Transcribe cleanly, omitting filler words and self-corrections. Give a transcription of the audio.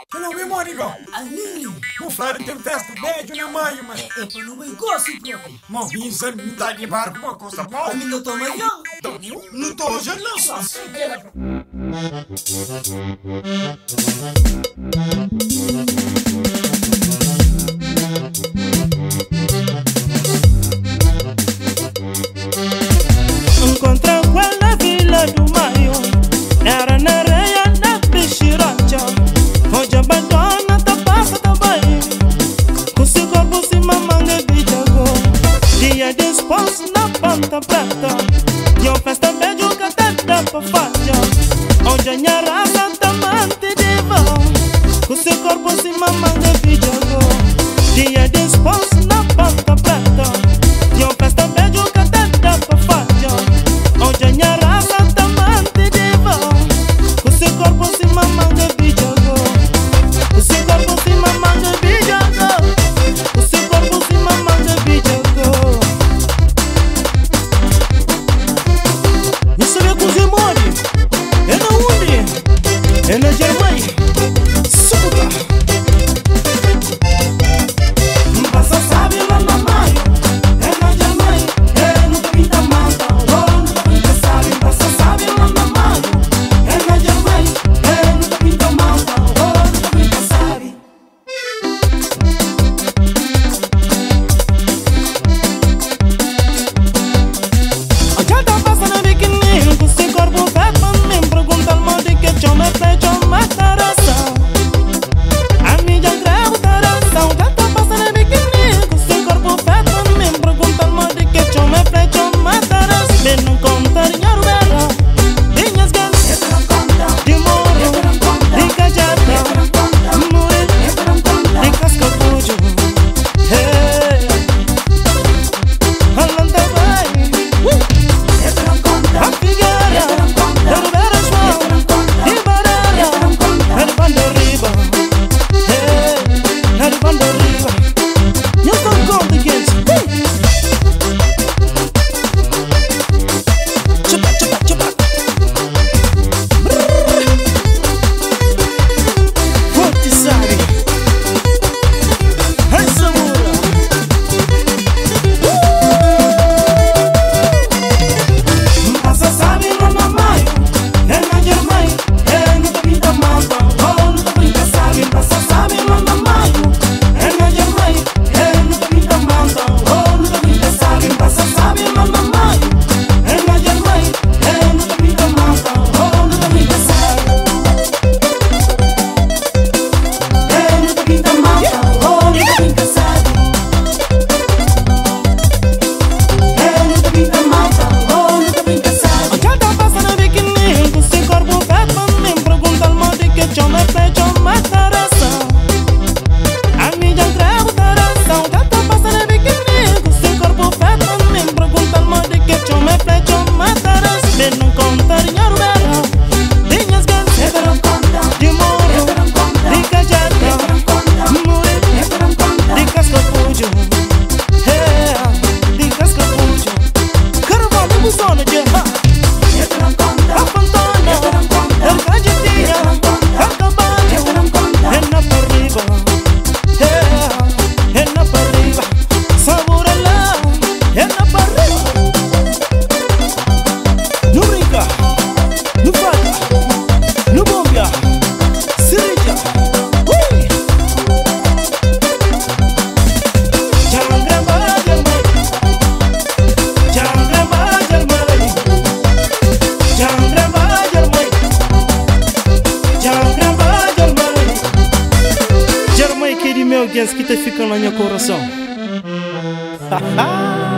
Tu não vê, Mônica? Ali. O Flávio tem festa médio, né, mãe? Mas É para não ir gosto, próprio. Malvinho, me dá de barco uma coisa boa. A mim não tô melhor. Não tô hoje, não. Só sei que ela... Encontrei com na Vila do Maio, era na areia da Pichiracha. Hoje abandona, tá passa também. Com seu corpo se mamanga de jago. Dia de esposo na Ponta Preta. E eu festa beijo que até dá pra fazer. Hoje a minha raça tá mante de vão. Com seu corpo se mamanga de jago. Dia de esposo na Ponta Preta. E eu festa beijo que até dá pra fazer. Hoje a minha raça tá mante de vão. Com seu corpo se mamanga de jago. Com seu corpo se mamanga de jago. Com seu corpo se mamanga de jago. Não sabia cozer mole. É na onde? É na Germânia. Suca. Passa sabe lá na maio. É na Germânia. É no caminho da mata. Oh, no caminho da sabe. Passa sabe lá na maio. É na Germânia. É no caminho da mata. Oh, no caminho da sabe. Já tá passando biquininho com seu corpo feto pra mim. Pergunta al de que eu me fecho mais taração. A mim já creu taração. Já tá passando biquininho com seu corpo feto pra mim. Pergunta al de que eu me fecho mais taração. Me não conta dinheiro vera. Dinhas ganas de morro, de cajada, moe, de cascapujo. Hey, alanda vai. A figueira, da Ribeira João, de Barara, é de Bandariba. Hey, é de Bandariba. You don't go against me. Chupa, chupa, chupa. Forte sabe. Ai, Samura. Passa sabe lá na maio. É na Germânia. É no caminho da mata. Oh, no caminho da sabe. Passa sabe lá na maio. É na Germânia. É no caminho da mata. Oh, no caminho da sabe. Passa sabe lá na maio. É na Germânia. É no caminho da mata. Oh, no caminho da sabe. É no caminho da mata. Oh, no caminho da sabe. É no caminho da mata. Oh, no caminho da sabe. Já tá passando biquininho com seu corpo feto pra mim. Pergunta al de que eu me fecho mais taração. A mim já creu taração. Já tá passando biquininho com seu corpo feto pra mim. Pergunta al de que eu me fecho mais taração. Me não conta dinheiro vera. Dinhas ganas de morro, de cajada, moe, de cascapujo. Hey, de cascapujo. Caravana busona de a Fontana, el Cajetinha, a Caballo, é na Parriba. É na Parriba. Sabura lá, é na Parriba. Não brinca, não falha, não bombia, Sirija. Ui! Jangramba Germânia. Jangramba Germânia. Jangramba Germânia. Jangramba Germânia. Germânia que de meu guess que te fica no meu coração. Haha.